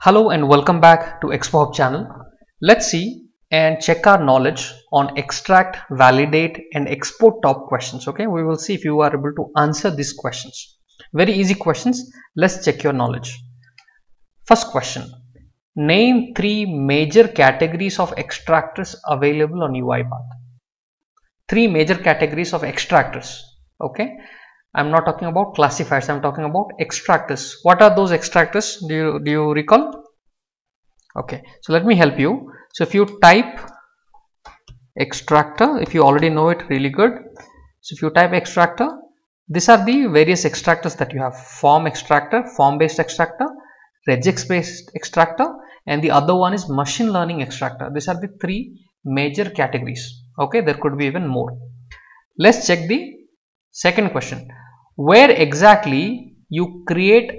Hello and welcome back to Expo Hub channel. Let's see and check our knowledge on extract, validate and export top questions. Okay, we will see if you are able to answer these questions. Very easy questions. Let's check your knowledge. First question. Name three major categories of extractors available on UiPath. Three major categories of extractors. Okay, I'm not talking about classifiers, I'm talking about extractors. What are those extractors? Do you recall? Okay, so let me help you. So if you type extractor, if you already know it, really good. So if you type extractor, these are the various extractors that you have: form extractor, form based extractor, regex based extractor, and the other one is machine learning extractor. These are the three major categories. Okay, there could be even more. Let's check the second question. Where exactly you create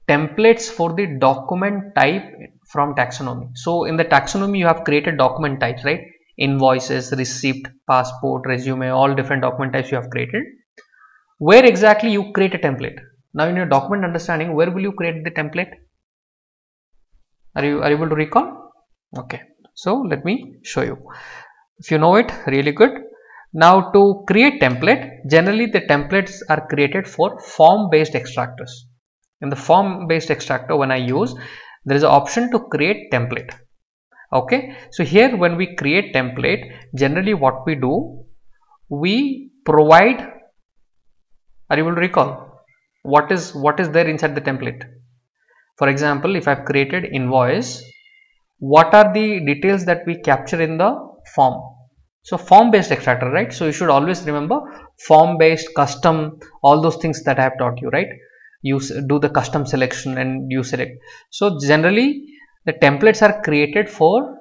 templates for the document type from taxonomy? So in the taxonomy you have created document types, right? Invoices, receipt, passport, resume, all different document types you have created. Where exactly you create a template? Now in your document understanding, where will you create the template? Are you able to recall? Okay, so let me show you. If you know it, really good. Now to create template, generally the templates are created for form based extractors. In the form based extractor, when I use, there is an option to create template. Okay, so here when we create template, generally what we do, we provide, are you able to recall what is there inside the template? For example, if I've created invoice, what are the details that we capture in the form? So form based extractor, right? So you should always remember form based, custom, all those things that I have taught you, right? You do the custom selection and you select. So generally the templates are created for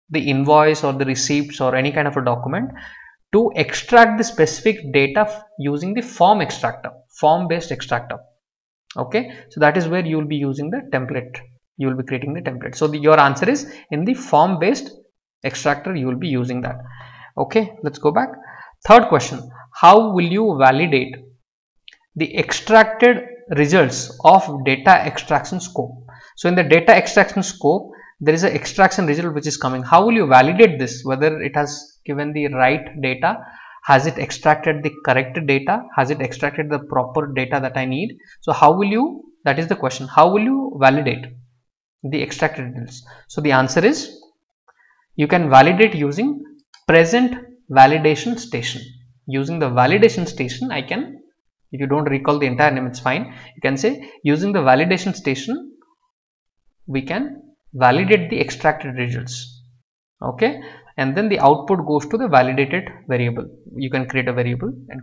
the invoice or the receipts or any kind of a document to extract the specific data using the form extractor, form based extractor. Okay, so that is where you will be using the template, you will be creating the template. So your answer is in the form based extractor, you will be using that. Okay, let's go back. Third question, how will you validate the extracted results of data extraction scope? So in the data extraction scope, there is an extraction result which is coming. How will you validate this, whether it has given the right data? Has it extracted the correct data? Has it extracted the proper data that I need? So how will you, that is the question, how will you validate the extracted results? So the answer is, you can validate using present validation station. Using the validation station, I can, if you don't recall the entire name, it's fine. You can say using the validation station, we can validate the extracted results. Okay, and then the output goes to the validated variable. You can create a variable and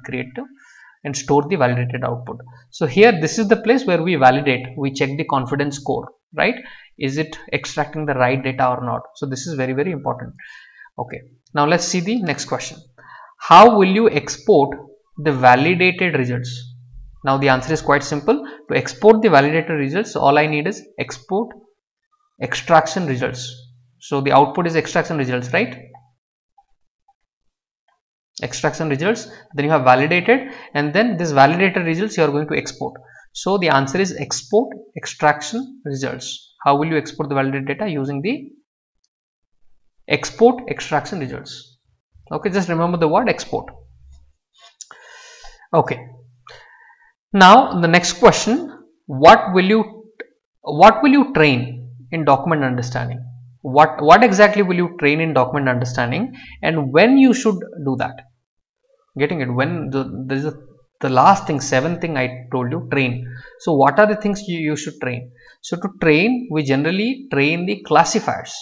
and store the validated output. So here, this is the place where we validate, we check the confidence score, right? Is it extracting the right data or not? So this is very important. Okay, now let's see the next question. How will you export the validated results? Now the answer is quite simple. To export the validated results, all I need is export extraction results. So the output is extraction results, right? Extraction results, then you have validated, and then this validated results you are going to export. So the answer is export extraction results. How will you export the validated data? Using the export extraction results. Okay, just remember the word export. Okay, now the next question, what will you train in document understanding? What exactly will you train in document understanding, and when you should do that? Getting it? When the last thing, seventh thing I told you, train. So what are the things you should train? So to train, we generally train the classifiers.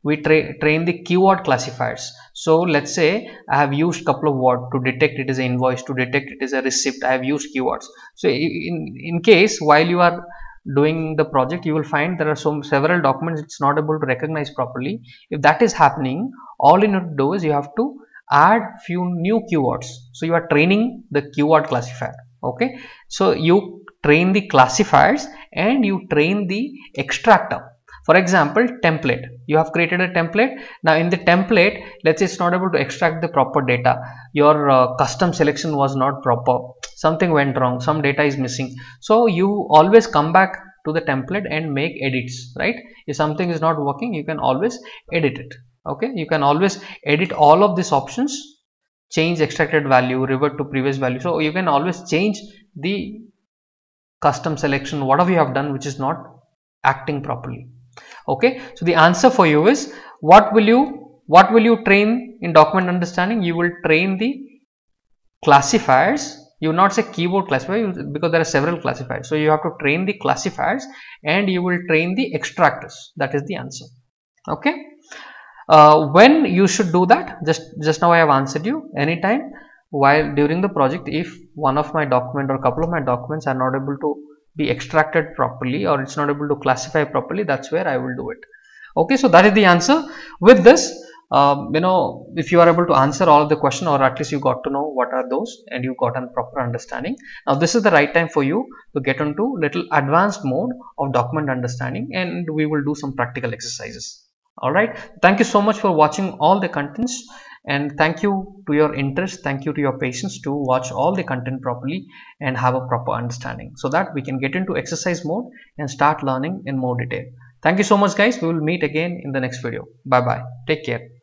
We train the keyword classifiers. So let's say I have used couple of words to detect it is an invoice, to detect it is a receipt. I have used keywords. So in case while you are doing the project, you will find there are several documents it's not able to recognize properly. If that is happening, all you need to do is you have to add few new keywords. So you are training the keyword classifier. Okay, so you train the classifiers and you train the extractor. For example, template, you have created a template. Now in the template, let's say it's not able to extract the proper data, your custom selection was not proper, something went wrong, some data is missing. So you always come back to the template and make edits, right? If something is not working, you can always edit it. Okay, you can always edit all of these options, change extracted value, revert to previous value. So you can always change the custom selection, whatever you have done which is not acting properly. Okay, so the answer for you is, what will you train in document understanding? You will train the classifiers. You will not say keyboard classifier, because there are several classifiers, so you have to train the classifiers and you will train the extractors. That is the answer. Okay, when you should do that, just now I have answered you. Anytime while during the project, if one of my document or a couple of my documents are not able to be extracted properly, or it's not able to classify properly, that's where I will do it. Okay, so that is the answer. With this, if you are able to answer all of the question, or at least you got to know what are those and you got a proper understanding, now this is the right time for you to get into little advanced mode of document understanding, and we will do some practical exercises. All right, thank you so much for watching all the contents, and thank you to your interest, thank you to your patience to watch all the content properly and have a proper understanding, so that we can get into exercise mode and start learning in more detail. Thank you so much guys. We will meet again in the next video. Bye bye. Take care.